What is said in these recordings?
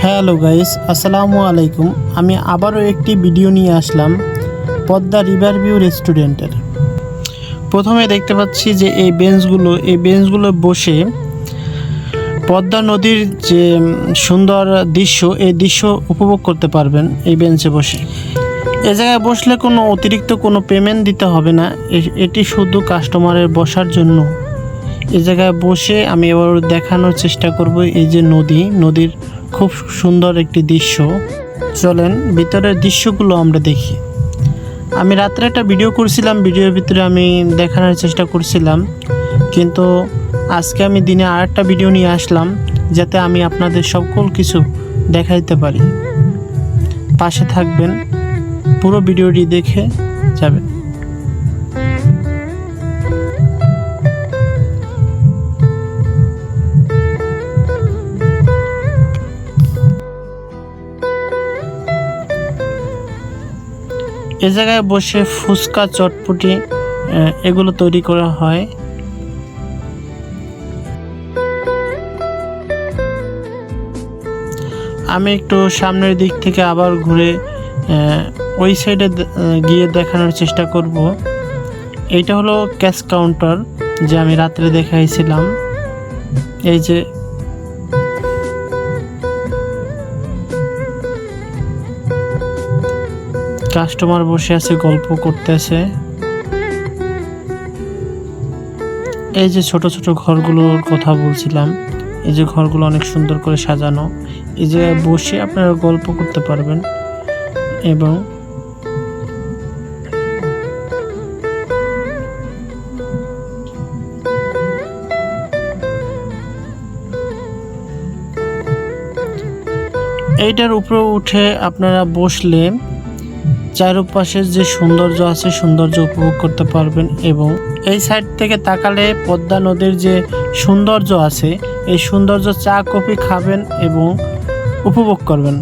Hello guys, আসসালামু আলাইকুম। আমি আবারও একটি ভিডিও নিয়ে আসলাম পদ্মা রিভার ভিউ রেস্টুরেন্টের। প্রথমে দেখতে পাচ্ছি যে এই বেঞ্চগুলো বসে পদ্মা নদীর যে সুন্দর দৃশ্য, এই দৃশ্য উপভোগ করতে পারবেন এই বেঞ্চে বসে। এ জায়গায় বসলে কোনো অতিরিক্ত কোনো পেমেন্ট দিতে হবে না, এটি শুধু কাস্টমারের বসার জন্য। এই জায়গায় বসে আমি এবার দেখানোর চেষ্টা করব এই যে নদীর খুব সুন্দর একটি দৃশ্য। চলেন ভিতরের দৃশ্যগুলো আমরা দেখি। আমি রাত্রে একটা ভিডিও করছিলাম, ভিডিওর ভিতরে আমি দেখানোর চেষ্টা করছিলাম, কিন্তু আজকে আমি দিনে আরেকটা ভিডিও নিয়ে আসলাম যাতে আমি আপনাদের সকল কিছু দেখাইতে পারি। পাশে থাকবেন, পুরো ভিডিওটি দেখে যাবেন। এ জায়গায় বসে ফুচকা, চটপটি এগুলো তৈরি করা হয়। আমি একটু সামনের দিক থেকে আবার ঘুরে ওই সাইডে গিয়ে দেখানোর চেষ্টা করব। এইটা হলো ক্যাশ কাউন্টার, যে আমি রাত্রে দেখাইছিলাম। এই যে কাস্টমার বসে আছে, গল্প করতেছে। এই যে ছোট ছোট ঘরগুলোর কথা বলছিলাম, এই যে ঘরগুলো অনেক সুন্দর করে সাজানো। এই জায়গায় বসে আপনারা গল্প করতে পারবেন। এবং এইটার উপরে উঠে আপনারা বসলে চারপাশের যে সৌন্দর্য আছে, সৌন্দর্য উপভোগ করতে পারবেন। এবং এই সাইড থেকে তাকালে পদ্মা নদীর যে সৌন্দর্য আছে, এই সৌন্দর্য চা কফি খাবেন এবং উপভোগ করবেন।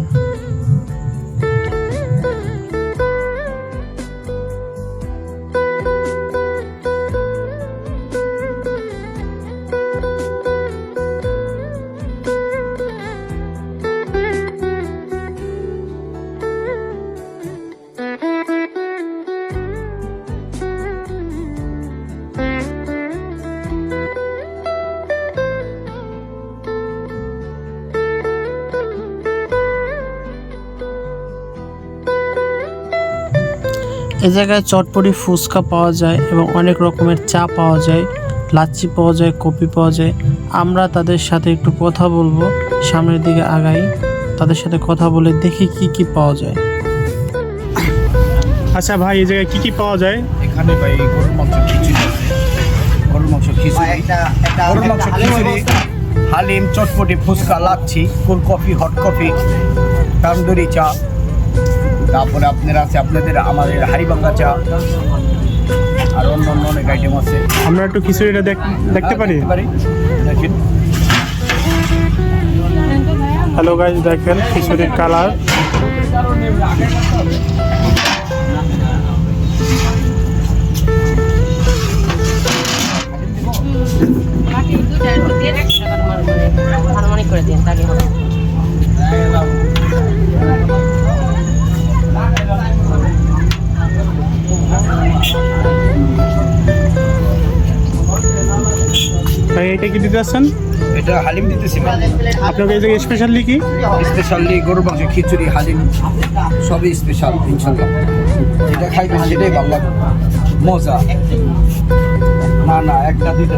এ জায়গায় চটপটি, ফুচকা পাওয়া যায় এবং অনেক রকমের চা পাওয়া যায়, লাচ্ছি পাওয়া যায়, কফি পাওয়া যায়। আমরা তাদের সাথে একটু কথা বলবো, সামনের দিকে আগাই, তাদের সাথে কথা বলে দেখি কি কি পাওয়া যায়। আচ্ছা ভাই, এই জায়গায় কি কি পাওয়া যায়? এখানে ভাই গরুর মাংস খিচুড়ি আছে, গরুর মাংস khichuri, haleem, chotpoti, fuchka, lassi, cold coffee, hot coffee, tandoori চা, তারপরে আমাদের হাড়িভাঙ্গা চা, আর অন্য অনেক আইটেম আছে। আমরা একটু খিচুড়িটা দেখতে পারি? দেখেন। হ্যালো গাইস, দেখেন খিচুড়ির কালার। করে দিন তাহলে হবে। এটা কি দিতে আসছেন? এটা হালিম দিতেছি। আপনাকে এই জায়গায় স্পেশালি কি? স্পেশালি গরুর মাংস, খিচুড়ি, হালিম সবই স্পেশাল ইনশাল্লাহ। যেটা খাইবেন সেটাই ভালো লাগবে, মজা। না একটা দুইটা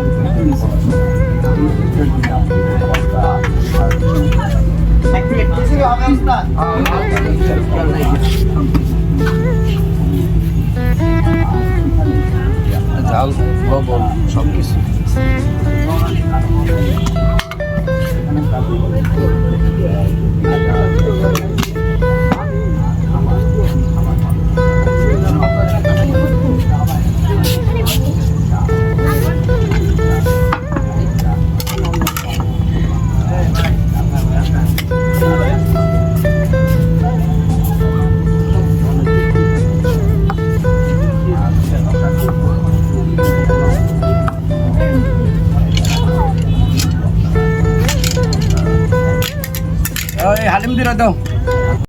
ঝাল, লবণ সব কিছু। হালিম দিরা দাও।